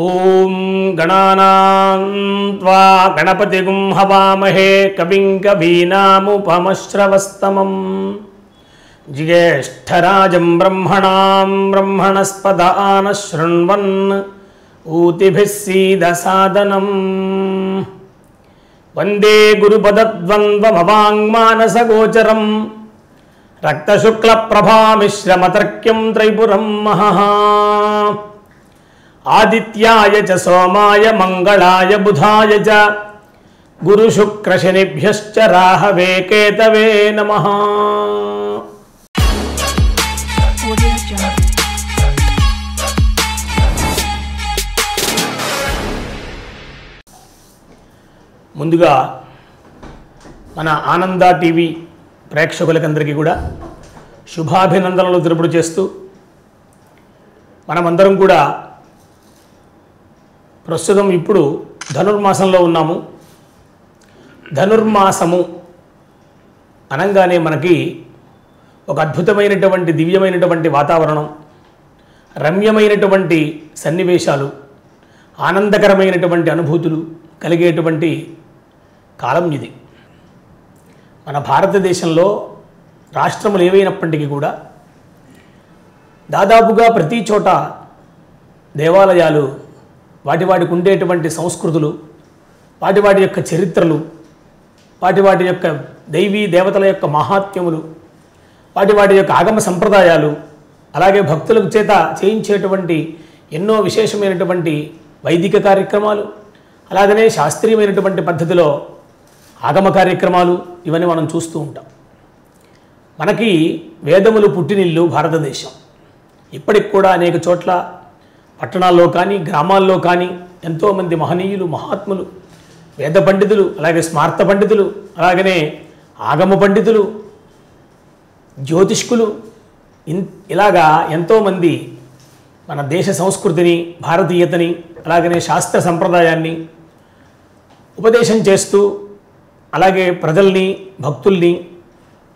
ఓం గణానాం త్వా గణపతిగుం హవామహే కవిం కవీనాముపమశ్రవస్తమం జ్యేష్ఠరాజం బ్రహ్మణాం బ్రహ్మణస్పద ఆనశృణ్వన్ ఊతిభిः సీదసాదనం వందే గురుపదద్వంద్వమవాంగ్మానసగోచరం రక్తశుక్లప్రభామిశ్రమతర్క్యం త్రైపురం మహః ఆదిత్యాయ చ సోమాయ మంగళాయ బుధాయ చ గురుశుక్రశనిభ్యశ్చ రాహవే కేతవే నమః. ముందుగా మన ఆనంద టీవీ ప్రేక్షకులకందరికీ కూడా శుభాభినందనలు తెలుపుడు చేస్తూ మనమందరం కూడా ప్రస్తుతం ఇప్పుడు ధనుర్మాసంలో ఉన్నాము. ధనుర్మాసము అనగానే మనకి ఒక అద్భుతమైనటువంటి దివ్యమైనటువంటి వాతావరణం, రమ్యమైనటువంటి సన్నివేశాలు, ఆనందకరమైనటువంటి అనుభూతులు కలిగేటువంటి కాలం ఇది. మన భారతదేశంలో రాష్ట్రములు ఏవైనప్పటికీ కూడా దాదాపుగా ప్రతి చోట దేవాలయాలు వాటికి ఉండేటువంటి సంస్కృతులు, వాటి యొక్క చరిత్రలు, వాటి యొక్క దైవీ దేవతల యొక్క మహాత్మ్యములు, వాటి యొక్క ఆగమ సంప్రదాయాలు, అలాగే భక్తులకు చేత చేయించేటువంటి ఎన్నో విశేషమైనటువంటి వైదిక కార్యక్రమాలు, అలాగనే శాస్త్రీయమైనటువంటి పద్ధతిలో ఆగమ కార్యక్రమాలు, ఇవన్నీ మనం చూస్తూ ఉంటాం. మనకి వేదములు పుట్టినిల్లు భారతదేశం. ఇప్పటికి కూడా అనేక చోట్ల పట్టణాల్లో కానీ గ్రామాల్లో కానీ ఎంతోమంది మహనీయులు, మహాత్ములు, వేద పండితులు, అలాగే స్మార్త పండితులు, అలాగనే ఆగమ పండితులు, జ్యోతిష్కులు, ఇలాగా ఎంతోమంది మన దేశ సంస్కృతిని, భారతీయతని, అలాగనే శాస్త్ర సంప్రదాయాన్ని ఉపదేశం చేస్తూ, అలాగే ప్రజల్ని, భక్తుల్ని,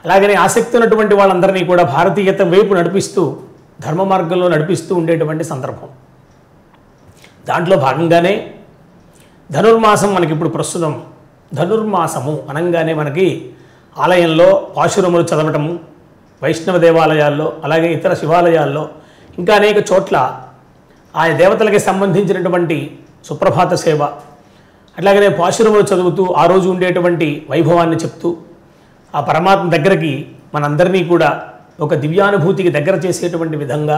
అలాగనే ఆసక్తి ఉన్నటువంటి వాళ్ళందరినీ కూడా భారతీయత వైపు నడిపిస్తూ, ధర్మ మార్గంలో నడిపిస్తూ ఉండేటువంటి సందర్భం. దాంట్లో భాగంగానే ధనుర్మాసం మనకి ఇప్పుడు ప్రస్తుతం. ధనుర్మాసము అనగానే మనకి ఆలయంలో పాశురములు చదవటము, వైష్ణవ దేవాలయాల్లో, అలాగే ఇతర శివాలయాల్లో, ఇంకా అనేక చోట్ల ఆయా దేవతలకి సంబంధించినటువంటి సుప్రభాత సేవ, అట్లాగనే పాశురములు చదువుతూ ఆ రోజు ఉండేటువంటి వైభవాన్ని చెప్తూ ఆ పరమాత్మ దగ్గరికి మనందరినీ కూడా ఒక దివ్యానుభూతికి దగ్గర చేసేటువంటి విధంగా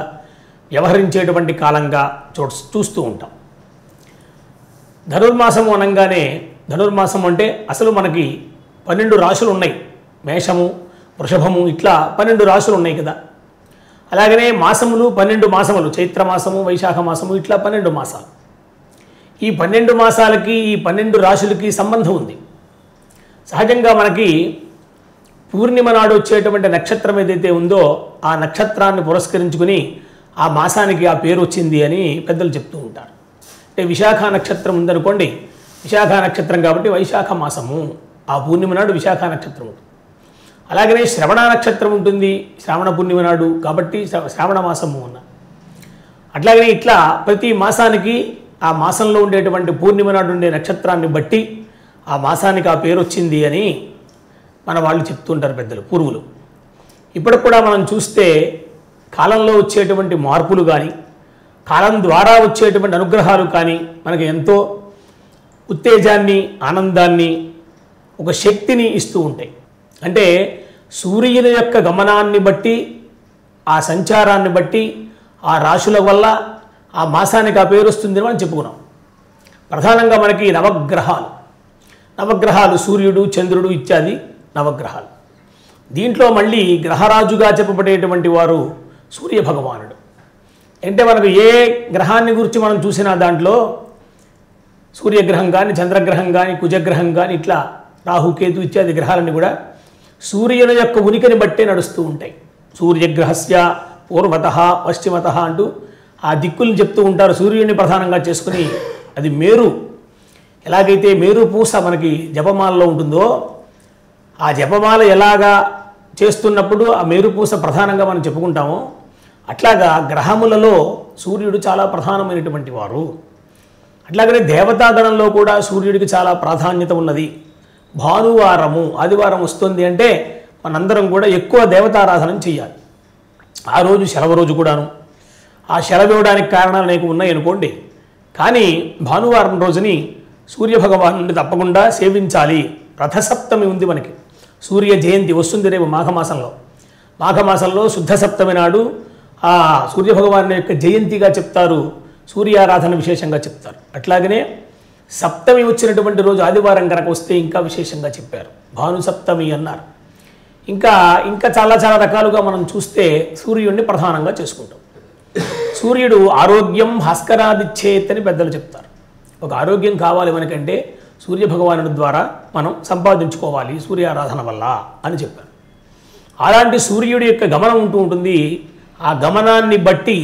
వ్యవహరించేటువంటి కాలంగా చూస్తూ ఉంటాం. ధనుర్మాసము అనగానే, ధనుర్మాసం అంటే అసలు మనకి 12 రాశులు ఉన్నాయి. మేషము, వృషభము, ఇట్లా 12 రాశులు ఉన్నాయి కదా. అలాగనే మాసములు 12 మాసములు, చైత్రమాసము, వైశాఖ మాసము, ఇట్లా 12 మాసాలు. ఈ 12 మాసాలకి, ఈ 12 రాశులకి సంబంధం ఉంది. సహజంగా మనకి పూర్ణిమ నాడు వచ్చేటువంటి నక్షత్రం ఏదైతే ఉందో ఆ నక్షత్రాన్ని పురస్కరించుకుని ఆ మాసానికి ఆ పేరు వచ్చింది అని పెద్దలు చెప్తూ ఉంటారు. అంటే విశాఖ నక్షత్రం ఉందనుకోండి, విశాఖ నక్షత్రం కాబట్టి వైశాఖ మాసము, ఆ పూర్ణిమ నాడు విశాఖ నక్షత్రం ఉంటుంది. అలాగనే శ్రవణ నక్షత్రం ఉంటుంది శ్రావణ పూర్ణిమ నాడు, కాబట్టి శ్రావణ మాసము అన్న. అట్లాగనే ఇట్లా ప్రతి మాసానికి ఆ మాసంలో ఉండేటువంటి పూర్ణిమ నాడు ఉండే నక్షత్రాన్ని బట్టి ఆ మాసానికి ఆ పేరు వచ్చింది అని మన వాళ్ళు చెప్తుంటారు పెద్దలు, పూర్వులు. ఇప్పటికి కూడా మనం చూస్తే కాలంలో వచ్చేటువంటి మార్పులు కానీ, కాలం ద్వారా వచ్చేటువంటి అనుగ్రహాలు కానీ మనకి ఎంతో ఉత్తేజాన్ని, ఆనందాన్ని, ఒక శక్తిని ఇస్తూ ఉంటాయి. అంటే సూర్యుని యొక్క గమనాన్ని బట్టి, ఆ సంచారాన్ని బట్టి, ఆ రాశుల వల్ల ఆ మాసానికి ఆ పేరు వస్తుందని మనం చెప్పుకున్నాం. ప్రధానంగా మనకి నవగ్రహాలు సూర్యుడు, చంద్రుడు ఇత్యాది నవగ్రహాలు. దీంట్లో మళ్ళీ గ్రహరాజుగా చెప్పబడేటువంటి వారు సూర్య భగవానుడు. అంటే మనకు ఏ గ్రహాన్ని గురించి మనం చూసినా దాంట్లో సూర్యగ్రహం కానీ, చంద్రగ్రహం కానీ, కుజగ్రహం కానీ, ఇట్లా రాహుకేతు ఇత్యాది గ్రహాలన్నీ కూడా సూర్యుని యొక్క ఉనికిని బట్టే నడుస్తూ ఉంటాయి. సూర్యగ్రహస్య పూర్వత పశ్చిమత అంటూ ఆ దిక్కుల్ని చెప్తూ ఉంటారు. సూర్యుడిని ప్రధానంగా చేసుకుని అది మేరు, ఎలాగైతే మేరు పూస మనకి జపమాలలో ఉంటుందో, ఆ జపమాల ఎలాగా చేస్తున్నప్పుడు ఆ మేరుపూస ప్రధానంగా మనం చెప్పుకుంటామో అట్లాగా గ్రహములలో సూర్యుడు చాలా ప్రధానమైనటువంటి వారు. అట్లాగనే దేవతాగణంలో కూడా సూర్యుడికి చాలా ప్రాధాన్యత ఉన్నది. భానువారము ఆదివారం వస్తుంది అంటే మనందరం కూడా ఎక్కువ దేవతారాధన చేయాలి. ఆ రోజు సెలవు రోజు కూడాను. ఆ సెలవు ఇవ్వడానికి కారణాలు అనేక ఉన్నాయి అనుకోండి, కానీ భానువారం రోజుని సూర్యభగవాను తప్పకుండా సేవించాలి. రథసప్తమి ఉంది మనకి, సూర్య జయంతి వస్తుంది రేపు మాఘమాసంలో శుద్ధ సప్తమి నాడు ఆ సూర్యభగవాను యొక్క జయంతిగా చెప్తారు, సూర్యారాధన విశేషంగా చెప్తారు. అట్లాగనే సప్తమి వచ్చినటువంటి రోజు ఆదివారం కనుక వస్తే ఇంకా విశేషంగా చెప్పారు, భాను సప్తమి అన్నారు. ఇంకా చాలా రకాలుగా మనం చూస్తే సూర్యుడిని ప్రధానంగా చేసుకుంటాం. సూర్యుడు ఆరోగ్యం భాస్కరాదిచ్చేత్ అని పెద్దలు చెప్తారు. ఒక ఆరోగ్యం కావాలి మనకంటే సూర్యభగవానుడి ద్వారా మనం సంపాదించుకోవాలి సూర్యారాధన వల్ల అని చెప్పారు. అలాంటి సూర్యుడి యొక్క గమనం ఉంటూ ఉంటుంది. ఆ గమనాన్ని బట్టి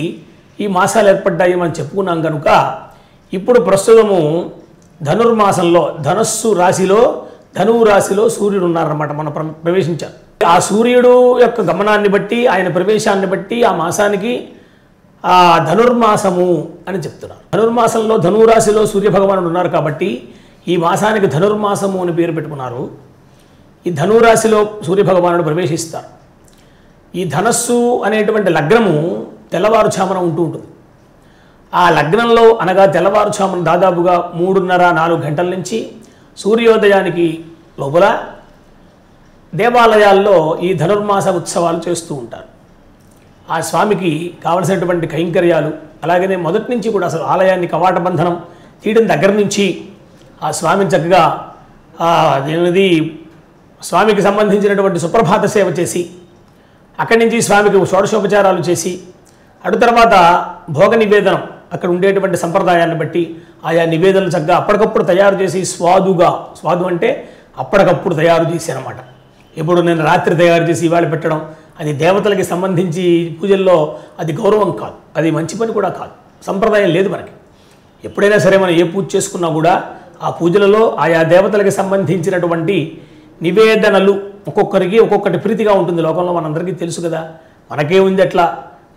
ఈ మాసాలు ఏర్పడ్డాయి మనం చెప్పుకున్నాం కనుక ఇప్పుడు ప్రస్తుతము ధనుర్మాసంలో ధనుస్సు రాశిలో ధనువు రాశిలో సూర్యుడు ఉన్నారన్నమాట. మనం ప్రవేశించారు. ఆ సూర్యుడు యొక్క గమనాన్ని బట్టి ఆయన ప్రవేశాన్ని బట్టి ఆ మాసానికి ఆ ధనుర్మాసము అని చెప్తున్నారు. ధనుర్మాసంలో ధనురాశిలో సూర్యభగవానుడు ఉన్నారు కాబట్టి ఈ మాసానికి ధనుర్మాసము అని పేరు పెట్టుకున్నారు. ఈ ధనురాశిలో సూర్యభగవానుడు ప్రవేశిస్తారు. ఈ ధనస్సు అనేటువంటి లగ్నము తెల్లవారుఛామున ఉంటూ ఉంటుంది. ఆ లగ్నంలో అనగా తెల్లవారుఛామున దాదాపుగా 3:30-4 గంటల నుంచి సూర్యోదయానికి లోపల దేవాలయాల్లో ఈ ధనుర్మాస ఉత్సవాలు చేస్తూ ఉంటారు. ఆ స్వామికి కావలసినటువంటి కైంకర్యాలు, అలాగనే మొదటి నుంచి కూడా అసలు ఆలయాన్ని కవాట బంధనం తీయడం దగ్గర నుంచి ఆ స్వామిని చక్కగా అదేమిది స్వామికి సంబంధించినటువంటి సుప్రభాత సేవ చేసి అక్కడి నుంచి స్వామికి షోడశోపచారాలు చేసి అటు తర్వాత భోగ నివేదనం అక్కడ ఉండేటువంటి సంప్రదాయాన్ని బట్టి ఆయా నివేదనలు చక్కగా అప్పటికప్పుడు తయారు చేసి స్వాదు అంటే అప్పటికప్పుడు తయారు చేసి అనమాట. ఇప్పుడు నేను రాత్రి తయారు చేసి ఇవాళ పెట్టడం అది దేవతలకి సంబంధించి పూజల్లో అది గౌరవం కాదు, అది మంచి పని కూడా కాదు, సంప్రదాయం లేదు మనకి. ఎప్పుడైనా సరే మనం ఏ పూజ చేసుకున్నా కూడా ఆ పూజలలో ఆయా దేవతలకి సంబంధించినటువంటి నివేదనలు ఒక్కొక్కరికి ఒక్కొక్కటి ప్రీతిగా ఉంటుంది. లోకంలో మనందరికీ తెలుసు కదా, మనకే ఉంది అట్లా,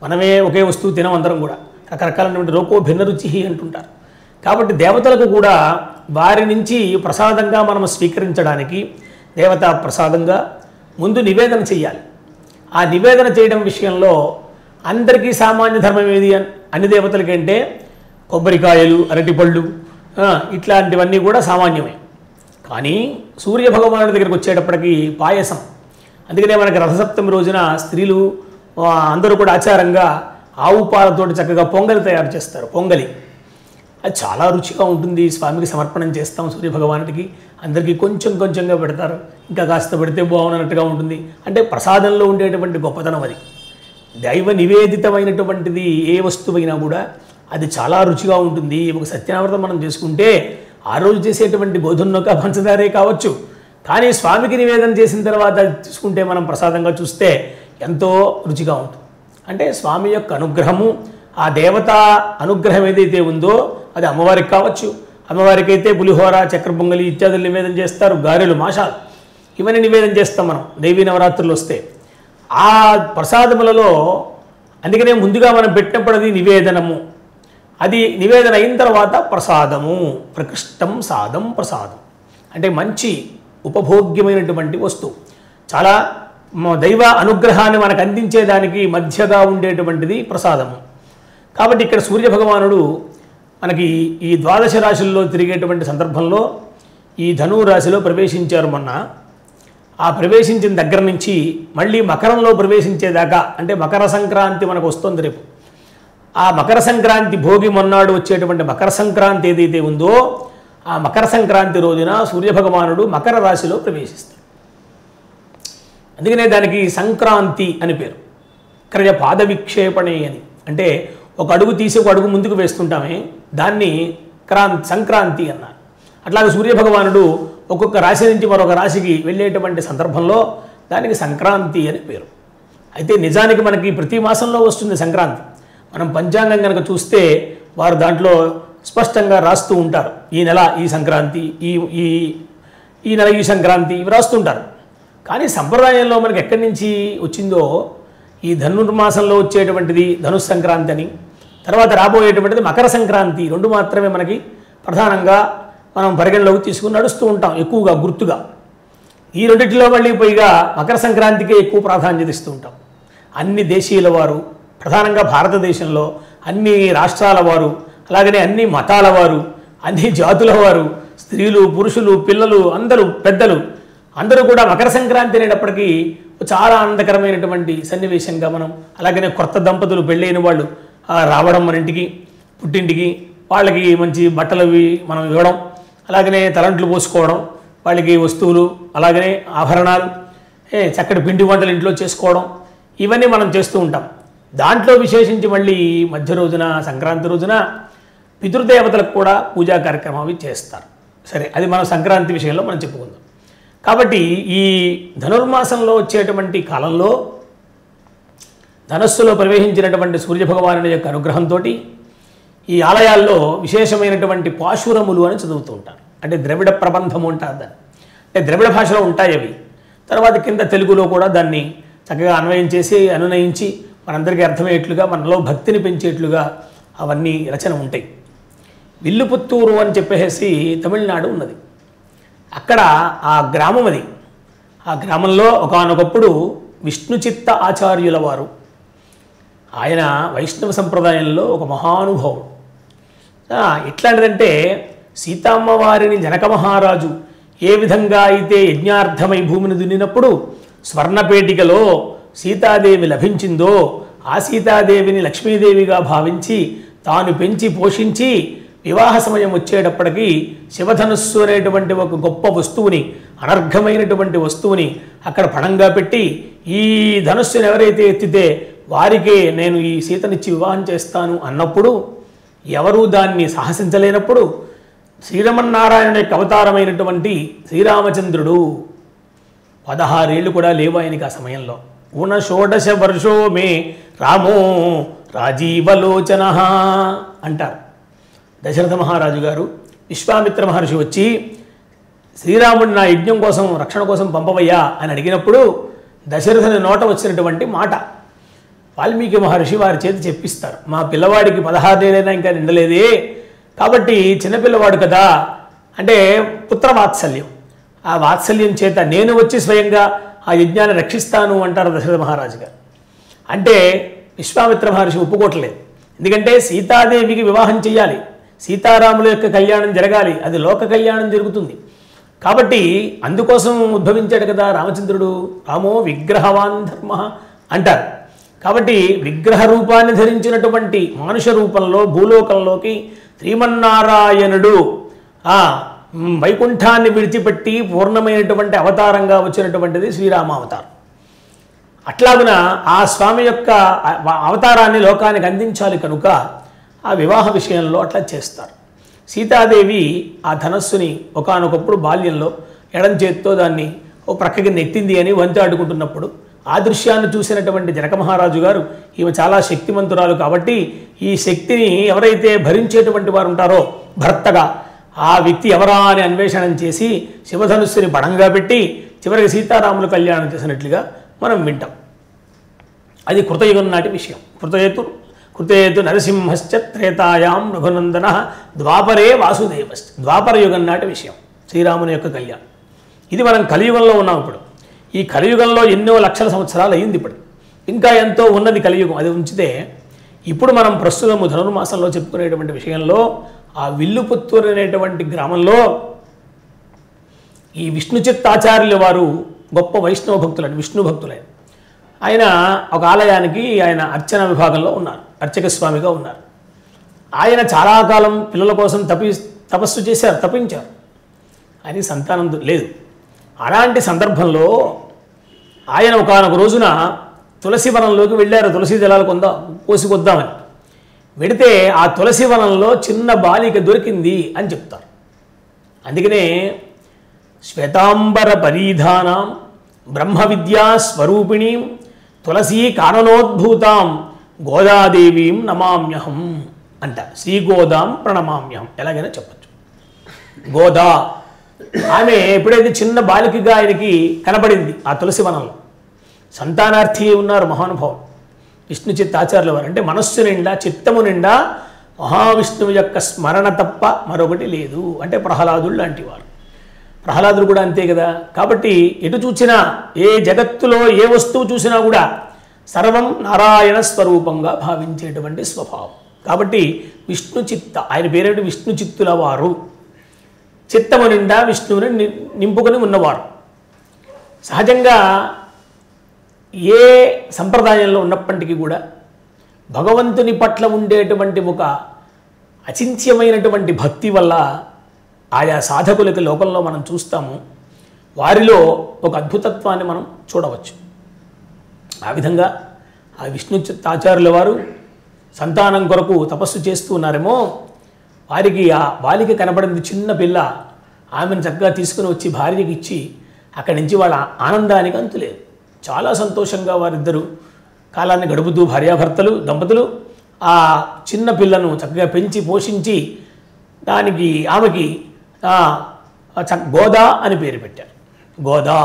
మనమే ఒకే వస్తువు తినం అందరం కూడా, రకరకాలైనటువంటి లోకో భిన్న రుచి అంటుంటారు. కాబట్టి దేవతలకు కూడా వారి నుంచి ప్రసాదంగా మనం స్వీకరించడానికి దేవతా ప్రసాదంగా ముందు నివేదన చేయాలి. ఆ నివేదన చేయడం విషయంలో అందరికీ సామాన్య ధర్మం ఏది అన్ని దేవతలకంటే కొబ్బరికాయలు, అరటిపళ్ళు ఇట్లాంటివన్నీ కూడా సామాన్యమే. కానీ సూర్యభగవానుడి దగ్గరికి వచ్చేటప్పటికి పాయసం. అందుకనే మనకి రథసప్తమి రోజున స్త్రీలు అందరూ కూడా ఆచారంగా ఆవు పాలతోటి చక్కగా పొంగలి తయారు చేస్తారు. పొంగలి అది చాలా రుచిగా ఉంటుంది. స్వామికి సమర్పణం చేస్తాం సూర్యభగవానుడికి, అందరికీ కొంచెంగా పెడతారు. ఇంకా కాస్త పెడితే బాగున్నట్టుగా ఉంటుంది. అంటే ప్రసాదంలో ఉండేటువంటి గొప్పతనం అది. దైవ నివేదితమైనటువంటిది ఏ వస్తువైనా కూడా అది చాలా రుచిగా ఉంటుంది. ఒక సత్యనావ్రతం మనం చేసుకుంటే ఆ రోజు చేసేటువంటి గోధుమనొక పంచదారే కావచ్చు, కానీ స్వామికి నివేదన చేసిన తర్వాత తీసుకుంటే మనం ప్రసాదంగా చూస్తే ఎంతో రుచిగా ఉంటుంది. అంటే స్వామి యొక్క అనుగ్రహము, ఆ దేవత అనుగ్రహం ఏదైతే ఉందో అది అమ్మవారికి కావచ్చు. అమ్మవారికి అయితే పులిహోర, చక్కెర పొంగలి ఇత్యాదులు నివేదన చేస్తారు. గారెలు, మాషాలు ఇవన్నీ నివేదన చేస్తాం మనం దేవీ నవరాత్రులు వస్తే. ఆ ప్రసాదములలో అందుకనే ముందుగా మనం పెట్టినప్పుడు అది నివేదనము, అది నివేదన అయిన తర్వాత ప్రసాదము. ప్రకృష్టం సాదం ప్రసాదం అంటే మంచి ఉపభోగ్యమైనటువంటి వస్తువు, చాలా దైవ అనుగ్రహాన్ని మనకు అందించేదానికి మధ్యగా ఉండేటువంటిది ప్రసాదము. కాబట్టి ఇక్కడ సూర్యభగవానుడు మనకి ఈ 12 రాశుల్లో తిరిగేటువంటి సందర్భంలో ఈ ధనువు రాశిలో ప్రవేశించారు మొన్న. ఆ ప్రవేశించిన దగ్గర నుంచి మళ్ళీ మకరంలో ప్రవేశించేదాకా, అంటే మకర సంక్రాంతి మనకు వస్తుంది రేపు. ఆ మకర సంక్రాంతి భోగి మొన్నాడు వచ్చేటువంటి మకర సంక్రాంతి ఏదైతే ఉందో ఆ మకర సంక్రాంతి రోజున సూర్యభగవానుడు మకర రాశిలో ప్రవేశిస్తాడు. అందుకనే దానికి సంక్రాంతి అని పేరు. క్రయ పాద విక్షేపణే అని, అంటే ఒక అడుగు తీసి ఒక అడుగు ముందుకు వేస్తుంటామే, దాన్ని సంక్రాంతి అన్నారు. అట్లాగే సూర్యభగవానుడు ఒక్కొక్క రాశి నుంచి మరొక రాశికి వెళ్ళేటువంటి సందర్భంలో దానికి సంక్రాంతి అని పేరు. అయితే నిజానికి మనకి ప్రతి మాసంలో వస్తుంది సంక్రాంతి. మనం పంచాంగం కనుక చూస్తే వారు దాంట్లో స్పష్టంగా రాస్తూ ఉంటారు, ఈ నెల ఈ సంక్రాంతి, ఈ నెల ఈ సంక్రాంతి, ఇవి రాస్తుంటారు. కానీ సంప్రదాయంలో మనకి ఎక్కడి నుంచి వచ్చిందో ఈ ధనుర్మాసంలో వచ్చేటువంటిది ధనుస్ సంక్రాంతి అని, తర్వాత రాబోయేటువంటిది మకర సంక్రాంతి, 2 మాత్రమే మనకి ప్రధానంగా మనం పరిగణలోకి తీసుకుని నడుస్తూ ఉంటాం ఎక్కువగా గుర్తుగా. ఈ రెండింటిలో మళ్ళీ పైగా మకర సంక్రాంతికే ఎక్కువ ప్రాధాన్యత ఇస్తూ ఉంటాం. అన్ని దేశీయుల వారు, ప్రధానంగా భారతదేశంలో అన్ని రాష్ట్రాల వారు, అలాగనే అన్ని మతాల వారు, అన్ని జాతుల వారు, స్త్రీలు, పురుషులు, పిల్లలు, అందరూ, పెద్దలు అందరూ కూడా మకర సంక్రాంతి అనేటప్పటికీ చాలా ఆనందకరమైనటువంటి సన్నివేశంగా మనం, అలాగనే కొత్త దంపతులు పెళ్ళైన వాళ్ళు రావడం మన ఇంటికి, పుట్టింటికి, వాళ్ళకి మంచి బట్టలు మనం ఇవ్వడం, అలాగనే తలంట్లు పోసుకోవడం, వాళ్ళకి వస్తువులు, అలాగనే ఆభరణాలు, చక్కటి పిండి వంటలు ఇంట్లో చేసుకోవడం, ఇవన్నీ మనం చేస్తూ ఉంటాం. దాంట్లో విశేషించి మళ్ళీ మధ్య రోజున, సంక్రాంతి రోజున పితృదేవతలకు కూడా పూజా కార్యక్రమాలు చేస్తారు. సరే, అది మనం సంక్రాంతి విషయంలో మనం చెప్పుకుందాం. కాబట్టి ఈ ధనుర్మాసంలో వచ్చేటువంటి కాలంలో ధనస్సులో ప్రవేశించినటువంటి సూర్యభగవానుని యొక్క అనుగ్రహంతో ఈ ఆలయాల్లో విశేషమైనటువంటి పాశురములు అని చదువుతూ ఉంటారు. అంటే ద్రవిడ ప్రబంధము అంటారు దాన్ని. అంటే ద్రవిడ భాషలో ఉంటాయి అవి. తర్వాత కింద తెలుగులో కూడా దాన్ని చక్కగా అన్వయం చేసి అనునయించి మనందరికీ అర్థమయ్యేట్లుగా, మనలో భక్తిని పెంచేట్లుగా అవన్నీ రచన ఉంటాయి. విల్లుపుత్తూరు అని చెప్పేసి తమిళనాడు ఉన్నది. అక్కడ ఆ గ్రామం అది. ఆ గ్రామంలో ఒకానొకప్పుడు విష్ణుచిత్త ఆచార్యుల వారు, ఆయన వైష్ణవ సంప్రదాయంలో ఒక మహానుభావుడు. ఎట్లాంటిదంటే సీతమ్మ వారిని జనక మహారాజు ఏ విధంగా అయితే యజ్ఞార్థమై భూమిని దున్నినప్పుడు స్వర్ణపేటికలో సీతాదేవి లభించిందో ఆ సీతాదేవిని లక్ష్మీదేవిగా భావించి తాను పెంచి పోషించి వివాహ సమయం వచ్చేటప్పటికీ శివధనుస్సు అనేటువంటి ఒక గొప్ప వస్తువుని, అనర్ఘమైనటువంటి వస్తువుని అక్కడ పణంగా పెట్టి ఈ ధనుస్సుని ఎవరైతే ఎత్తితే వారికే నేను ఈ సీతనిచ్చి వివాహం చేస్తాను అన్నప్పుడు ఎవరూ దాన్ని సాహసించలేనప్పుడు శ్రీరమన్నారాయణ యొక్క అవతారమైనటువంటి శ్రీరామచంద్రుడు 16 ఏళ్ళు కూడా లేవు ఆయనకి ఆ సమయంలో. ఊన షోడశ వర్షో మే రామో రాజీవలోచన అంటారు. దశరథ మహారాజు గారు విశ్వామిత్ర మహర్షి వచ్చి శ్రీరాముడిని నా యజ్ఞం కోసం, రక్షణ కోసం పంపవయ్యా అని అడిగినప్పుడు దశరథుని నోట వచ్చినటువంటి మాట వాల్మీకి మహర్షి వారి చేతి చెప్పిస్తారు. మా పిల్లవాడికి 16 ఏళ్ళైనా ఇంకా నిండలేదే, కాబట్టి చిన్నపిల్లవాడు కదా, అంటే పుత్రవాత్సల్యం, ఆ వాత్సల్యం చేత నేను వచ్చి స్వయంగా ఆ యజ్ఞాన్ని రక్షిస్తాను అంటారు దశరథ మహారాజు గారు. అంటే విశ్వామిత్ర మహర్షి ఒప్పుకోవట్లేదు. ఎందుకంటే సీతాదేవికి వివాహం చేయాలి, సీతారాముల యొక్క కళ్యాణం జరగాలి, అది లోక కళ్యాణం జరుగుతుంది. కాబట్టి అందుకోసం ఉద్భవించాడు కదా రామచంద్రుడు. రామో విగ్రహవాన్ ధర్మ అంటారు. కాబట్టి విగ్రహ రూపాన్ని ధరించినటువంటి మానుష రూపంలో భూలోకంలోకి శ్రీమన్నారాయణుడు వైకుంఠాన్ని విడిచిపెట్టి పూర్ణమైనటువంటి అవతారంగా వచ్చినటువంటిది శ్రీరామావతారం. అట్లాగున ఆ స్వామి యొక్క అవతారాన్ని లోకానికి అందించాలి కనుక ఆ వివాహ విషయంలో అట్లా చేస్తారు. సీతాదేవి ఆ ధనస్సుని ఒకానొకప్పుడు బాల్యంలో ఎడం చేత్తో దాన్ని ఓ ప్రక్కకి నెట్టింది అని వంతు ఆడుకుంటున్నప్పుడు ఆ దృశ్యాన్ని చూసినటువంటి జనక మహారాజు గారు ఈమె చాలా శక్తిమంతురాలు కాబట్టి ఈ శక్తిని ఎవరైతే భరించేటువంటి వారు ఉంటారో భర్తగా ఆ వ్యక్తి ఎవరా అని అన్వేషణ చేసి శివధనుస్సుని బడంగా పెట్టి చివరికి సీతారాములు కళ్యాణం చేసినట్లుగా మనం వింటాం. అది కృతయుగం నాటి విషయం. కృతేతు నరసింహశ్చ త్రేతాయాం రఘునందన ద్వాపరే వాసుదేవశ్చ, ద్వాపర యుగం నాటి విషయం శ్రీరాముని యొక్క కళ్యాణం. ఇది మనం కలియుగంలో ఉన్నాం. ఇప్పుడు ఈ కలియుగంలో ఎన్నో లక్షల సంవత్సరాలు అయింది. ఇప్పుడు ఇంకా ఎంతో ఉన్నది కలియుగం. అది ఉంచితే ఇప్పుడు మనం ప్రస్తుతము ధనుర్మాసంలో చెప్పుకునేటువంటి విషయంలో ఆ విల్లుపుత్తూరు అనేటువంటి గ్రామంలో ఈ విష్ణుచిత్తాచార్యుల వారు గొప్ప వైష్ణవ భక్తులని, విష్ణు భక్తులైన ఆయన ఒక ఆలయానికి ఆయన అర్చన విభాగంలో ఉన్నారు, అర్చక స్వామిగా ఉన్నారు. ఆయన చాలా కాలం పిల్లల కోసం తపస్సు చేశారు, తపించారు. ఆయనకి సంతానం లేదు. అలాంటి సందర్భంలో ఆయన ఒకానొక రోజున తులసి వనంలోకి వెళ్ళారు. తులసి దళాలు కోసుకొద్దామని వెడితే ఆ తులసి వనంలో చిన్న బాలిక దొరికింది అని చెప్తారు. అందుకనే శ్వేతాంబర పరీధానాం బ్రహ్మ విద్యా స్వరూపిణీం తులసీ కారణోద్భూతాం గోదాదేవీం నమామ్యహం అంట. శ్రీగోదాం ప్రణమామ్యహం ఎలాగైనా చెప్పచ్చు. గోదా ఆమె ఎప్పుడైతే చిన్న బాలికగా ఆయనకి కనబడింది ఆ తులసి వనంలో, సంతానార్థి ఉన్నారు మహానుభావులు విష్ణు చిత్తాచార్యుల వారు. అంటే మనస్సు నిండా, చిత్తము నిండా మహావిష్ణువు యొక్క స్మరణ తప్ప మరొకటి లేదు. అంటే ప్రహ్లాదుడు లాంటి వారు. ప్రహ్లాదుడు కూడా అంతే కదా. కాబట్టి ఎటు చూసినా ఏ జగత్తులో ఏ వస్తువు చూసినా కూడా సర్వం నారాయణ స్వరూపంగా భావించేటువంటి స్వభావం. కాబట్టి విష్ణు చిత్త, ఆయన పేరేంటి? విష్ణు చిత్తుల వారు. చిత్తము నిండా విష్ణువుని నింపుకొని ఉన్నవారు. సహజంగా ఏ సంప్రదాయంలో ఉన్నప్పటికీ కూడా భగవంతుని పట్ల ఉండేటువంటి ఒక అచింత్యమైనటువంటి భక్తి వల్ల ఆయా సాధకులకి లోకంలో మనం చూస్తాము, వారిలో ఒక అద్భుతత్వాన్ని మనం చూడవచ్చు. ఆ విధంగా ఆ విష్ణు చిత్తాచార్యుల వారు సంతానం కొరకు తపస్సు చేస్తూ ఉన్నారేమో, వారికి ఆ బాలిక కనబడింది చిన్న పిల్ల. ఆమెను చక్కగా తీసుకుని వచ్చి భార్యకి ఇచ్చి అక్కడి నుంచి వాళ్ళ ఆనందానికి అంతులేదు. చాలా సంతోషంగా వారిద్దరూ కాలాన్ని గడుపుతూ భార్యాభర్తలు దంపతులు ఆ చిన్న పిల్లను చక్కగా పెంచి పోషించి దానికి ఆమెకి గోదా అని పేరు పెట్టారు. గోదా.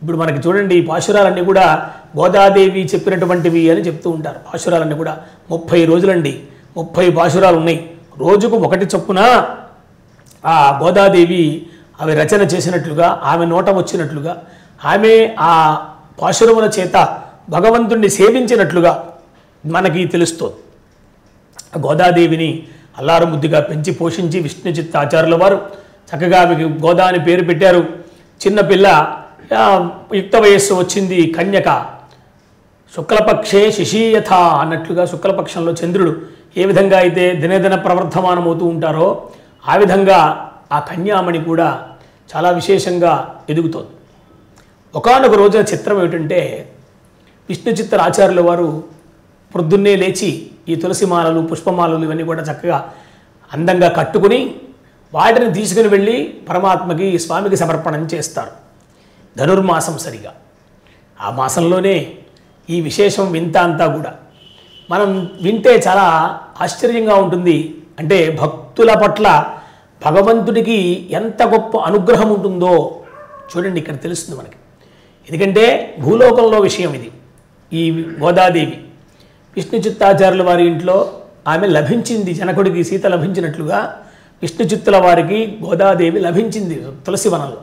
ఇప్పుడు మనకి చూడండి, ఈ పాశురాలన్నీ కూడా గోదాదేవి చెప్పినటువంటివి అని చెప్తూ ఉంటారు. పాశురాలన్నీ కూడా 30 రోజులండి, 30 పాశురాలు ఉన్నాయి. రోజుకు ఒకటి చొప్పున ఆ గోదాదేవి అవి రచన చేసినట్లుగా, ఆమె నోట వచ్చినట్లుగా, ఆమె ఆ పాశురముల చేత భగవంతుణ్ణి సేవించినట్లుగా మనకి తెలుస్తుంది. గోదాదేవిని అల్లారు ముద్దుగా పెంచి పోషించి విష్ణు చిత్తాచార్యుల వారు చక్కగా ఆమెకి గోదా అని పేరు పెట్టారు. చిన్నపిల్ల యుక్త వయస్సు వచ్చింది, కన్యక. శుక్లపక్షే శిశీయథ అన్నట్లుగా శుక్లపక్షంలో చంద్రుడు ఏ విధంగా అయితే దినదిన ప్రవర్ధమానమవుతూ ఉంటారో ఆ విధంగా ఆ కన్యామణి కూడా చాలా విశేషంగా ఎదుగుతోంది. ఒకానొక రోజున చిత్రం ఏమిటంటే, విష్ణు చిత్తర ఆచార్యుల వారు ప్రొద్దున్నే లేచి ఈ తులసిమాలలు పుష్పమాలలు ఇవన్నీ కూడా చక్కగా అందంగా కట్టుకుని వాటిని తీసుకుని వెళ్ళి పరమాత్మకి స్వామికి సమర్పణం చేస్తారు. ధనుర్మాసం సరిగా ఆ మాసంలోనే ఈ విశేషం వింత అంతా కూడా మనం వింటే చాలా ఆశ్చర్యంగా ఉంటుంది. అంటే భక్తుల పట్ల భగవంతుడికి ఎంత గొప్ప అనుగ్రహం ఉంటుందో చూడండి, ఇక్కడ తెలుస్తుంది మనకి. ఎందుకంటే భూలోకంలో విషయం ఇది. ఈ గోదాదేవి విష్ణు చిత్తాచార్యుల వారి ఇంట్లో ఆమె లభించింది. జనకుడికి సీత లభించినట్లుగా విష్ణు చిత్తుల వారికి గోదాదేవి లభించింది తులసివనంలో.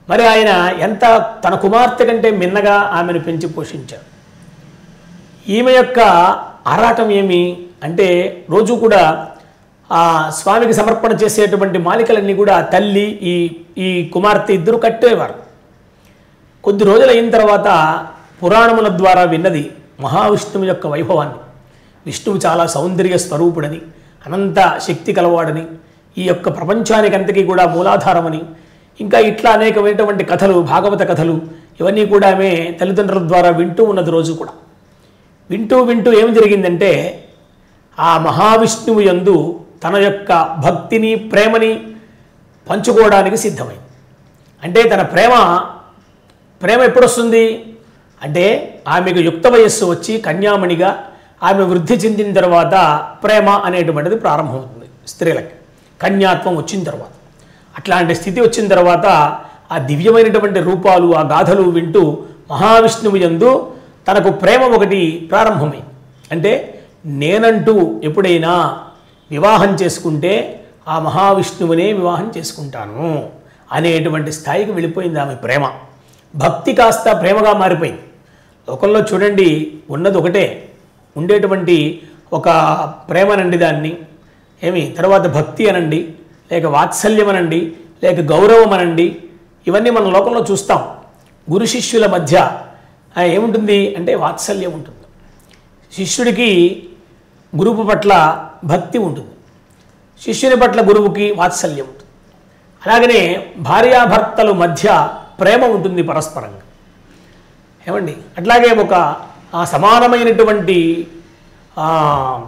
మరి ఆయన ఎంత తన కుమార్తె కంటే మిన్నగా ఆమెను పెంచి పోషించారు. ఈమె యొక్క ఆరాటం ఏమి అంటే, రోజు కూడా ఆ స్వామికి సమర్పణ చేసేటువంటి మాలికలన్నీ కూడా తల్లి ఈ కుమార్తె ఇద్దరు కట్టేవారు. కొద్ది రోజులు అయిన తర్వాత పురాణముల ద్వారా విన్నది మహావిష్ణువు యొక్క వైభవాన్ని. విష్ణువు చాలా సౌందర్య స్వరూపుడని, అనంత శక్తి కలవాడని, ఈ యొక్క ప్రపంచానికంతకీ కూడా మూలాధారమని, ఇంకా ఇట్లా అనేకమైనటువంటి కథలు, భాగవత కథలు ఇవన్నీ కూడా ఆమె తల్లిదండ్రుల ద్వారా వింటూ ఉన్నది. రోజు కూడా వింటూ ఏం జరిగిందంటే, ఆ మహావిష్ణువు యందు తన యొక్క భక్తిని ప్రేమని పంచుకోవడానికి సిద్ధమైంది. అంటే తన ప్రేమ ఎప్పుడొస్తుంది అంటే, ఆమెకు యుక్త వయస్సు వచ్చి కన్యామణిగా ఆమె వృద్ధి చెందిన తర్వాత ప్రేమ అనేటువంటిది ప్రారంభమవుతుంది స్త్రీలకి. కన్యాత్వం వచ్చిన తర్వాత, అట్లాంటి స్థితి వచ్చిన తర్వాత ఆ దివ్యమైనటువంటి రూపాలు, ఆ గాథలు వింటూ మహావిష్ణువు యందు తనకు ప్రేమ ఒకటి ప్రారంభమైంది. అంటే నేనంటూ ఎప్పుడైనా వివాహం చేసుకుంటే ఆ మహావిష్ణువునే వివాహం చేసుకుంటాను అనేటువంటి స్థాయికి వెళ్ళిపోయింది ఆమె ప్రేమ. భక్తి కాస్త ప్రేమగా మారిపోయింది. లోకంలో చూడండి, ఉన్నది ఒకటే, ఉండేటువంటి ఒక ప్రేమనండి దాన్ని తర్వాత భక్తి అనండి, లేక వాత్సల్యం అనండి, లేక గౌరవం అనండి, ఇవన్నీ మన లోకంలో చూస్తాం. గురు శిష్యుల మధ్య ఏముంటుంది అంటే వాత్సల్యం ఉంటుంది. శిష్యుడికి గురువు పట్ల భక్తి ఉంటుంది, శిష్యుని పట్ల గురువుకి వాత్సల్యం ఉంటుంది. అలాగనే భార్యాభర్తల మధ్య ప్రేమ ఉంటుంది పరస్పరంగా. ఏమండి, అట్లాగే ఒక సమానమైనటువంటి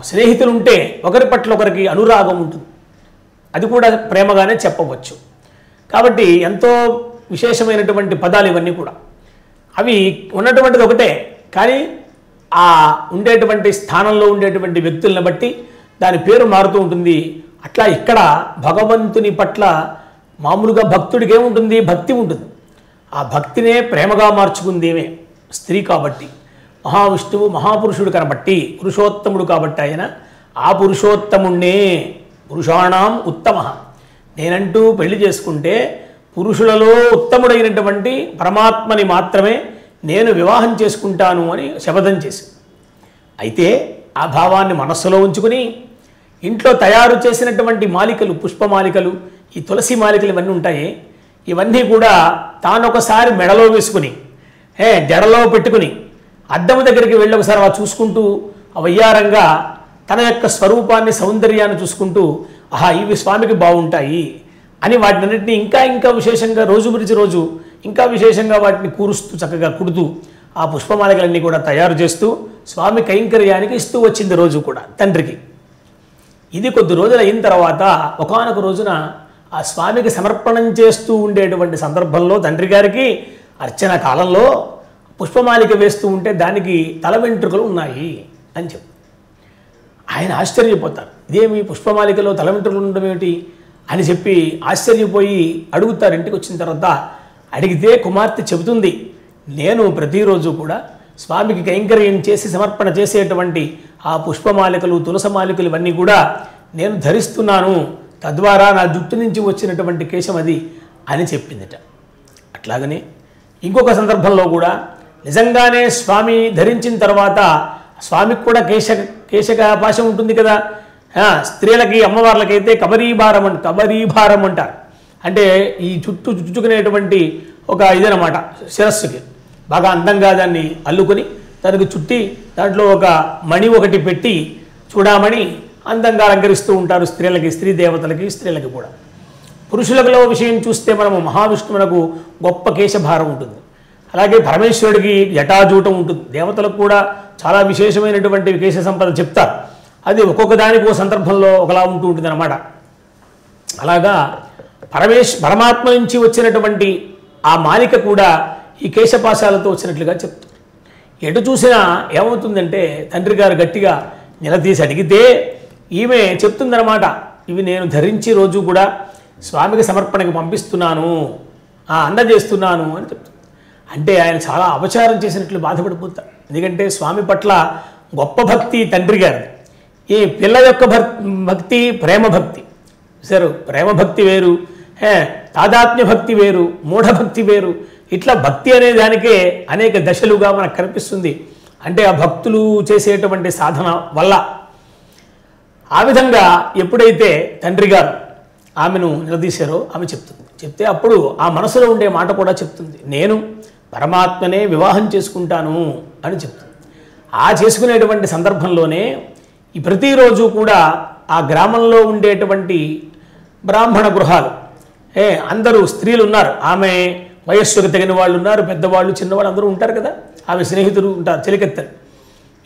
స్నేహితులు ఉంటే ఒకరి పట్ల ఒకరికి అనురాగం ఉంటుంది, అది కూడా ప్రేమగానే చెప్పవచ్చు. కాబట్టి ఎంతో విశేషమైనటువంటి పదాలు ఇవన్నీ కూడా. అవి ఉన్నటువంటిది ఒకటే, కానీ ఆ ఉండేటువంటి స్థానంలో ఉండేటువంటి వ్యక్తులను బట్టి దాని పేరు మారుతూ ఉంటుంది. అట్లా ఇక్కడ భగవంతుని పట్ల మామూలుగా భక్తుడికి ఏముంటుంది? భక్తి ఉంటుంది. ఆ భక్తినే ప్రేమగా మార్చుకుందేమే స్త్రీ. కాబట్టి మహావిష్ణువు మహాపురుషుడు కనబట్టి, పురుషోత్తముడు కాబట్టి ఆయన ఆ పురుషోత్తముణ్ణే, పురుషాణం ఉత్తమ, నేనంటూ పెళ్లి చేసుకుంటే పురుషులలో ఉత్తముడైనటువంటి పరమాత్మని మాత్రమే నేను వివాహం చేసుకుంటాను అని శపథం చేసి, అయితే ఆ భావాన్ని మనస్సులో ఉంచుకుని ఇంట్లో తయారు చేసినటువంటి మాలికలు, పుష్పమాలికలు, ఈ తులసి మాలికలు ఇవన్నీ ఉంటాయి, ఇవన్నీ కూడా తానొకసారి మెడలో వేసుకుని జడలో పెట్టుకుని అద్దం దగ్గరికి వెళ్ళి ఒకసారి అలా చూసుకుంటూ వయ్యారంగా తన యొక్క స్వరూపాన్ని, సౌందర్యాన్ని చూసుకుంటూ ఆహా ఇవి స్వామికి బాగుంటాయి అని వాటినన్నింటినీ ఇంకా ఇంకా విశేషంగా రోజు గురించి రోజు ఇంకా విశేషంగా వాటిని కూరుస్తూ చక్కగా కుడుతూ ఆ పుష్పమాలికలన్నీ కూడా తయారు చేస్తూ స్వామి కైంకర్యానికి ఇస్తూ వచ్చింది రోజు కూడా తండ్రికి. ఇది కొద్ది రోజులు అయిన తర్వాత ఒకానొక రోజున ఆ స్వామికి సమర్పణం చేస్తూ ఉండేటువంటి సందర్భంలో తండ్రి గారికి అర్చన కాలంలో పుష్పమాలిక వేస్తూ ఉంటే దానికి తల వెంట్రుకలు ఉన్నాయి అని చెప్పి ఆయన ఆశ్చర్యపోతారు. ఇదేమి పుష్పమాలికలో తల వెంట్రుకలు ఉండడం ఏమిటి అని చెప్పి ఆశ్చర్యపోయి అడుగుతారు. ఇంటికి వచ్చిన తర్వాత అడిగితే కుమార్తె చెబుతుంది, నేను ప్రతిరోజు కూడా స్వామికి కైంకర్యం చేసి సమర్పణ చేసేటువంటి ఆ పుష్పమాలికలు, తులసమాలికలు ఇవన్నీ కూడా నేను ధరిస్తున్నాను, తద్వారా నా జుట్టు నుంచి వచ్చినటువంటి కేశం అది అని చెప్పిందిట. అట్లాగనే ఇంకొక సందర్భంలో కూడా నిజంగానే స్వామి ధరించిన తర్వాత స్వామికి కూడా కేశపాశం ఉంటుంది కదా, స్త్రీలకి అమ్మవార్లకైతే కబరీభారం అంటారు. అంటే ఈ చుట్టుకునేటువంటి ఒక ఇదనమాట, శిరస్సుకి బాగా అందంగా దాన్ని అల్లుకొని దానికి చుట్టి దాంట్లో ఒక మణి ఒకటి పెట్టి చూడమని అందంగా అలంకరిస్తూ ఉంటారు స్త్రీలకి, స్త్రీ దేవతలకి, స్త్రీలకి కూడా. పురుషులలో విషయం చూస్తే మనము మహావిష్ణువునకు గొప్ప కేశభారం ఉంటుంది, అలాగే పరమేశ్వరుడికి జటాజూటం ఉంటుంది. దేవతలకు కూడా చాలా విశేషమైనటువంటి కేశ సంపద చెప్తారు. అది ఒక్కొక్క దానికి ఓ సందర్భంలో ఒకలా ఉంటూ ఉంటుంది అన్నమాట. అలాగా పరమాత్మ నుంచి వచ్చినటువంటి ఆ మాలిక కూడా ఈ కేశపాశాలతో వచ్చినట్లుగా చెప్తుంది. ఎటు చూసినా ఏమవుతుందంటే తండ్రి గారు గట్టిగా నిలదీసి అడిగితే ఈమె చెప్తుందన్నమాట, ఇవి నేను ధరించి రోజు కూడా స్వామికి సమర్పణకి పంపిస్తున్నాను, అందజేస్తున్నాను అని చెప్తుంది. అంటే ఆయన చాలా అపచారం చేసినట్లు బాధపడిపోతారు. ఎందుకంటే స్వామి పట్ల గొప్ప భక్తి తండ్రి గారు. ఈ పిల్ల యొక్క భక్తి ప్రేమ భక్తి సరే, ప్రేమ భక్తి వేరు, తాదాత్మ్య భక్తి వేరు, మూఢభక్తి వేరు. ఇట్లా భక్తి అనే దానికే అనేక దశలుగా మనకు కనిపిస్తుంది. అంటే ఆ భక్తులు చేసేటువంటి సాధన వల్ల. ఆ విధంగా ఎప్పుడైతే తండ్రి గారు ఆమెను నిలదీశారో ఆమె చెప్తే అప్పుడు ఆ మనసులో ఉండే మాట కూడా చెప్తుంది, నేను పరమాత్మనే వివాహం చేసుకుంటాను అని చెప్తుంది. ఆ చేసుకునేటువంటి సందర్భంలోనే ఈ ప్రతిరోజు కూడా ఆ గ్రామంలో ఉండేటువంటి బ్రాహ్మణ గృహాలు, అందరూ స్త్రీలు ఉన్నారు, ఆమె వయస్సుకు తగిన వాళ్ళు ఉన్నారు, పెద్దవాళ్ళు, చిన్నవాళ్ళు అందరూ ఉంటారు కదా, ఆమె స్నేహితులు ఉంటారు, చెలికెత్తలు.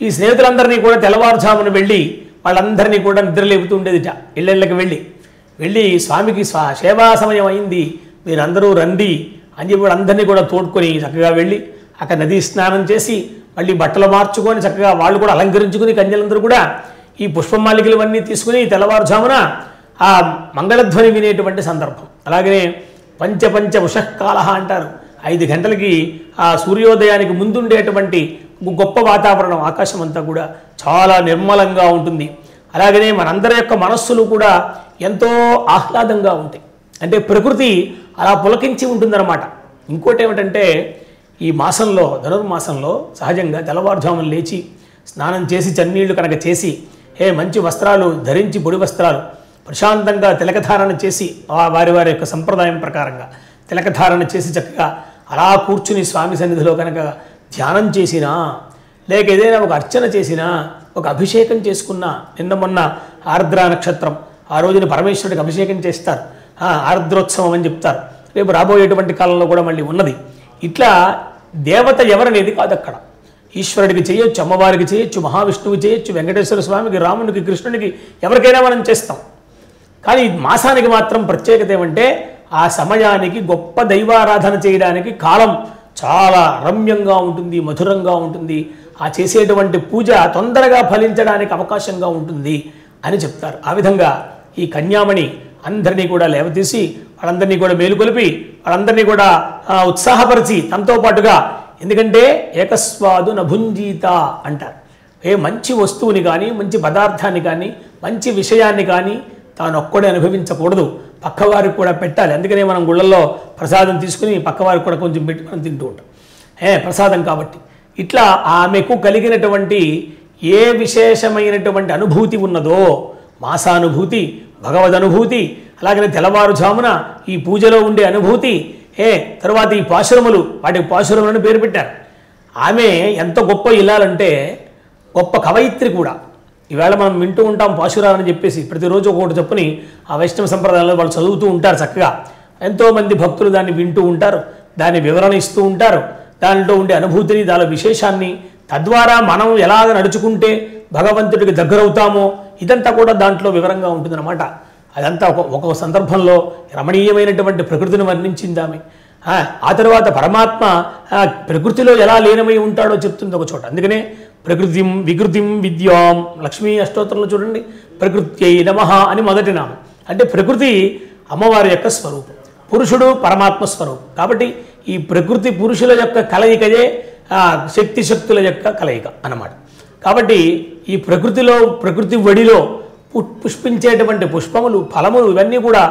ఈ స్నేహితులందరినీ కూడా తెల్లవారుజామున వెళ్ళి వాళ్ళందరినీ కూడా నిద్రలేపుతూ ఉండేదిట. ఇళ్ళకి వెళ్ళి స్వామికి సేవా సమయం అయింది, మీరందరూ రండి అని చెప్పి వాళ్ళందరినీ కూడా తోడుకొని చక్కగా వెళ్ళి అక్కడ నదీ స్నానం చేసి మళ్ళీ బట్టలు మార్చుకొని చక్కగా వాళ్ళు కూడా అలంకరించుకుని కన్యలందరూ కూడా ఈ పుష్పమాలికలు అన్నీ తీసుకుని తెల్లవారుజామున ఆ మంగళధ్వని వినేటువంటి సందర్భం. అలాగనే పంచ ఉషఃకాల అంటారు, 5 గంటలకి ఆ సూర్యోదయానికి ముందుండేటువంటి గొప్ప వాతావరణం, ఆకాశం అంతా కూడా చాలా నిర్మలంగా ఉంటుంది. అలాగనే మనందరి యొక్క మనస్సులు కూడా ఎంతో ఆహ్లాదంగా ఉంటాయి. అంటే ప్రకృతి అలా పులకించి ఉంటుందన్నమాట. ఇంకోటి ఏమిటంటే ఈ మాసంలో, ధనుర్మాసంలో సహజంగా తెల్లవారుజామున లేచి స్నానం చేసి చన్నీళ్లు కనుక చేసి మంచి వస్త్రాలు ధరించి, పొడి వస్త్రాలు ప్రశాంతంగా తిలకధారణ చేసి వారి యొక్క సంప్రదాయం ప్రకారంగా తిలకధారణ చేసి చక్కగా అలా కూర్చుని స్వామి సన్నిధిలో కనుక ధ్యానం చేసినా, లేక ఏదైనా ఒక అర్చన చేసినా, ఒక అభిషేకం చేసుకున్నా, నిన్న మొన్న ఆర్ద్ర నక్షత్రం, ఆ రోజున పరమేశ్వరుడికి అభిషేకం చేస్తారు, ఆర్ద్రోత్సవం అని చెప్తారు. రేపు రాబోయేటువంటి కాలంలో కూడా మళ్ళీ ఉన్నది. ఇట్లా దేవత ఎవరనేది కాదు, అక్కడ ఈశ్వరుడికి చేయొచ్చు, అమ్మవారికి చేయొచ్చు, మహావిష్ణువుకి చేయొచ్చు, వెంకటేశ్వర స్వామికి, రామునికి, కృష్ణునికి, ఎవరికైనా మనం చేస్తాం. కానీ మాసానికి మాత్రం ప్రత్యేకత ఏమంటే ఆ సమయానికి గొప్ప దైవారాధన చేయడానికి కాలం చాలా రమ్యంగా ఉంటుంది, మధురంగా ఉంటుంది. ఆ చేసేటువంటి పూజ తొందరగా ఫలించడానికి అవకాశంగా ఉంటుంది అని చెప్తారు. ఆ విధంగా ఈ కన్యామణి అందరినీ కూడా లేవతీసి వాళ్ళందరినీ కూడా మేలుకొలిపి వాళ్ళందరినీ కూడా ఉత్సాహపరిచి తనతో పాటుగా, ఎందుకంటే ఏకస్వాదు నభుంజీత అంటారు, మంచి వస్తువుని కానీ మంచి పదార్థాన్ని కానీ మంచి విషయాన్ని కానీ తాను ఒక్కడే అనుభవించకూడదు, పక్కవారికి కూడా పెట్టాలి. అందుకనే మనం గుళ్ళల్లో ప్రసాదం తీసుకుని పక్కవారికి కూడా కొంచెం పెట్టి మనం తింటూ ఉంటాం, ప్రసాదం కాబట్టి. ఇట్లా ఆమెకు కలిగినటువంటి ఏ విశేషమైనటువంటి అనుభూతి ఉన్నదో, మాసానుభూతి, భగవద్ అనుభూతి, అలాగనే తెల్లవారుజామున ఈ పూజలో ఉండే అనుభూతి, తర్వాత ఈ పాశురములు, వాటికి పాశురములను పేరు పెట్టారు. ఆమె ఎంత గొప్ప ఇల్లాలంటే గొప్ప కవయిత్రి కూడా. ఈవేళ మనం వింటూ ఉంటాం పాశురాలని చెప్పేసి, ప్రతిరోజు ఒకటి చెప్పుని ఆ వైష్ణవ సంప్రదాయంలో వాళ్ళు చదువుతూ ఉంటారు చక్కగా. ఎంతోమంది భక్తులు దాన్ని వింటూ ఉంటారు, దాన్ని వివరణ ఇస్తూ ఉంటారు, దానిలో ఉండే అనుభూతిని, దాని విశేషాన్ని, తద్వారా మనం ఎలాగ నడుచుకుంటే భగవంతుడికి దగ్గరవుతామో ఇదంతా కూడా దాంట్లో వివరంగా ఉంటుందన్నమాట. అదంతా ఒక సందర్భంలో రమణీయమైనటువంటి ప్రకృతిని వర్ణించింది ఆమె. ఆ తర్వాత పరమాత్మ ప్రకృతిలో ఎలా లీనమై ఉంటాడో చెప్తుంది ఒక చోట. అందుకనే ప్రకృతిం వికృతిం విద్యాం, లక్ష్మీ అష్టోత్తరంలో చూడండి, ప్రకృత్యై నమః అని మొదటి నామం. అంటే ప్రకృతి అమ్మవారి యొక్క స్వరూపం, పురుషుడు పరమాత్మ స్వరూపం. కాబట్టి ఈ ప్రకృతి పురుషుల యొక్క కలయికయే శక్తుల యొక్క కలయిక అన్నమాట. కాబట్టి ఈ ప్రకృతిలో, ప్రకృతి వడిలో పుష్పించేటువంటి పుష్పములు, ఫలములు, ఇవన్నీ కూడా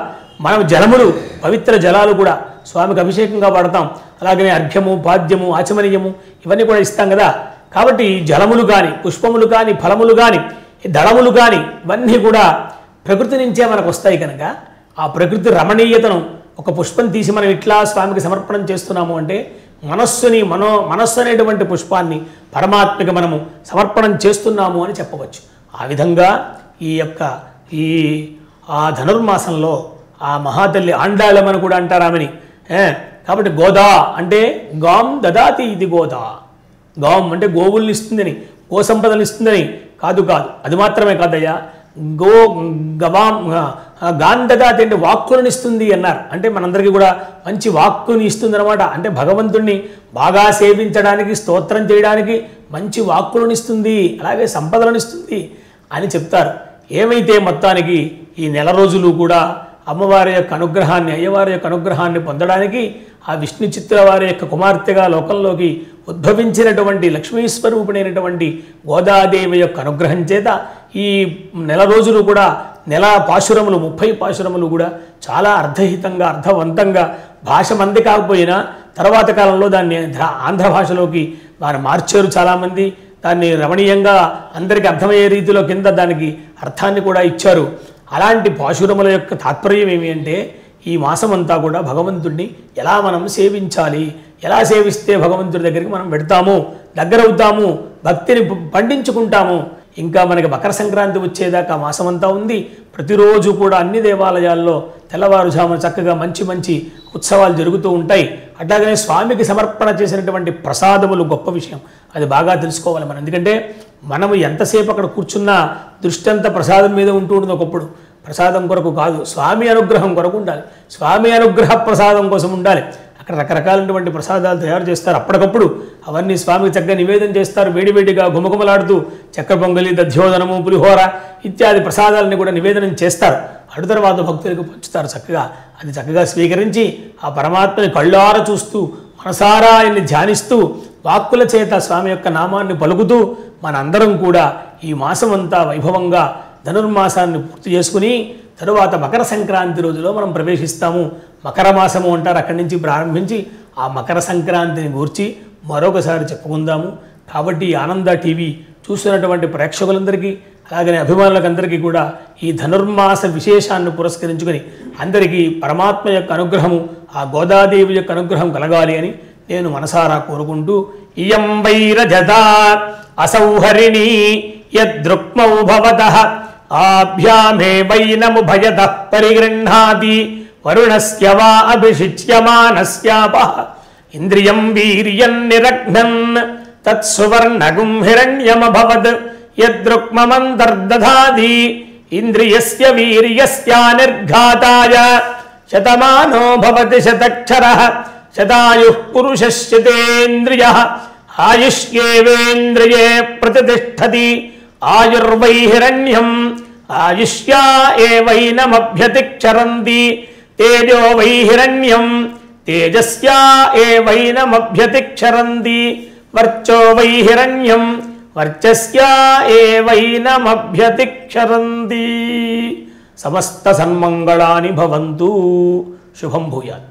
మనం జలములు, పవిత్ర జలాలు కూడా స్వామికి అభిషేకంగా వాడతాం. అలాగనే అర్ఘ్యము, పాద్యము, ఆచమనీయము ఇవన్నీ కూడా ఇస్తాం కదా. కాబట్టి జలములు కానీ, పుష్పములు కానీ, ఫలములు కానీ, దళములు కానీ ఇవన్నీ కూడా ప్రకృతి నుంచే మనకు వస్తాయి కనుక ఆ ప్రకృతి రమణీయతను ఒక పుష్పం తీసి మనం ఇట్లా స్వామికి సమర్పణం చేస్తున్నాము అంటే మనస్సు అనేటువంటి పుష్పాన్ని పరమాత్మకి మనము సమర్పణం చేస్తున్నాము అని చెప్పవచ్చు. ఆ విధంగా ఆ ధనుర్మాసంలో ఆ మహాతల్లి ఆండాళమని కూడా అంటారు ఆమెని. కాబట్టి గోదా అంటే గాం దదాతి, ఇది గోదా. గాం అంటే గోవుల్ని ఇస్తుందని, గో సంపదలు ఇస్తుందని కాదు. అది మాత్రమే కాదయ్యా, గవాం గాన్ దదాతి అంటే వాక్కులను ఇస్తుంది అన్నారు. అంటే మనందరికీ కూడా మంచి వాక్కుని ఇస్తుంది అనమాట. అంటే భగవంతుణ్ణి బాగా సేవించడానికి, స్తోత్రం చేయడానికి మంచి వాక్కులను ఇస్తుంది, అలాగే సంపదలను ఇస్తుంది అని చెప్తారు. ఏమైతే మొత్తానికి ఈ నెల రోజులు కూడా అమ్మవారి యొక్క అనుగ్రహాన్ని, అయ్యవారి యొక్క అనుగ్రహాన్ని పొందడానికి ఆ విష్ణు చిత్ర వారి యొక్క కుమార్తెగా లోకంలోకి ఉద్భవించినటువంటి లక్ష్మీస్వరూపిణైనటువంటి గోదాదేవి యొక్క అనుగ్రహం చేత ఈ నెల రోజులు కూడా, నెల పాశురములు, 30 పాశురములు కూడా చాలా అర్థహితంగా, అర్థవంతంగా, భాష మంది కాకపోయినా తర్వాత కాలంలో దాన్ని ఆంధ్ర భాషలోకి వారు మార్చారు చాలామంది. దాన్ని రమణీయంగా అందరికీ అర్థమయ్యే రీతిలో కింద దానికి అర్థాన్ని కూడా ఇచ్చారు. అలాంటి పాశురముల యొక్క తాత్పర్యం ఏమి అంటే ఈ మాసమంతా కూడా భగవంతుడిని ఎలా మనం సేవించాలి, ఎలా సేవిస్తే భగవంతుడి దగ్గరికి మనం పెడతాము, దగ్గరవుతాము, భక్తిని పండించుకుంటాము. ఇంకా మనకి మకర సంక్రాంతి వచ్చేదాకా మాసమంతా ఉంది. ప్రతిరోజు కూడా అన్ని దేవాలయాల్లో తెల్లవారుజామున చక్కగా మంచి మంచి ఉత్సవాలు జరుగుతూ ఉంటాయి. అట్లాగనే స్వామికి సమర్పణ చేసినటువంటి ప్రసాదములు గొప్ప విషయం, అది బాగా తెలుసుకోవాలి మనం. ఎందుకంటే మనము ఎంతసేపు అక్కడ కూర్చున్నా దృష్టి అంతా ప్రసాదం మీద ఉంటూ ఉంటుంది. ఒకప్పుడు ప్రసాదం కొరకు కాదు, స్వామి అనుగ్రహం కొరకు ఉండాలి, స్వామి అనుగ్రహ ప్రసాదం కోసం ఉండాలి. అక్కడ రకరకాలైనటువంటి ప్రసాదాలు తయారు చేస్తారు. అప్పటికప్పుడు అవన్నీ స్వామికి చక్కగా నివేదన చేస్తారు, వేడివేడిగా గుమగుమలాడుతూ చక్కెర పొంగలి, దధ్యోదనము, పులిహోర ఇత్యాది ప్రసాదాలని కూడా నివేదనం చేస్తారు. అటు తర్వాత భక్తులకు పంచుతారు చక్కగా. అది చక్కగా స్వీకరించి ఆ పరమాత్మని కళ్ళార చూస్తూ, మనసారా ఆయన్ని ధ్యానిస్తూ, వాక్కుల చేత స్వామి యొక్క నామాన్ని పలుకుతూ మనందరం కూడా ఈ మాసమంతా వైభవంగా ధనుర్మాసాన్ని పూర్తి చేసుకుని తరువాత మకర సంక్రాంతి రోజులో మనం ప్రవేశిస్తాము. మకర మాసము అంటారు. అక్కడి నుంచి ప్రారంభించి ఆ మకర సంక్రాంతిని గూర్చి మరొకసారి చెప్పుకుందాము. కాబట్టి ఆనంద టీవీ చూస్తున్నటువంటి ప్రేక్షకులందరికీ, అలాగనే అభిమానులకందరికీ కూడా ఈ ధనుర్మాస విశేషాన్ని పురస్కరించుకొని అందరికీ పరమాత్మ యొక్క అనుగ్రహము, ఆ గోదాదేవి యొక్క అనుగ్రహం కలగాలి అని నేను మనసారా కోరుకుంటూ, ఇయం వైరజత అసౌహరిణీ యద్రుక్మౌ భవతః ఆభ్యామే వైనముభయతః పరిగృహ్ణాతి వరుణస్య వా అభిషిచ్యమానస్యాపః ఇంద్రియం వీర్యం నిరగ్నన్ తత్సువర్ణగుం హిరణ్యమభవద్ యద్రుక్మమంతర్దధాతి ఇంద్రియస్య వీర్యస్య నిర్ఘాతాయ శతమానో భవతి శతక్షరః శతాయుః పురుషశ్చతేంద్రియః ఆయుష్యేవేంద్రియే ప్రతిష్టతి ఆయుర్వై హిరణ్యం ఆయుష్యా ఏవైనమభ్యతిక్షరంతి తేజో వై హిరణ్యం తేజస్యా ఏవైనమభ్యతిక్షరంతి వర్చో వై హిరణ్యం వర్చస్య ఏవైనమభ్యతిక్షరంతి. సమస్త సన్మంగళాని భవంతు. శుభం భూయాత్.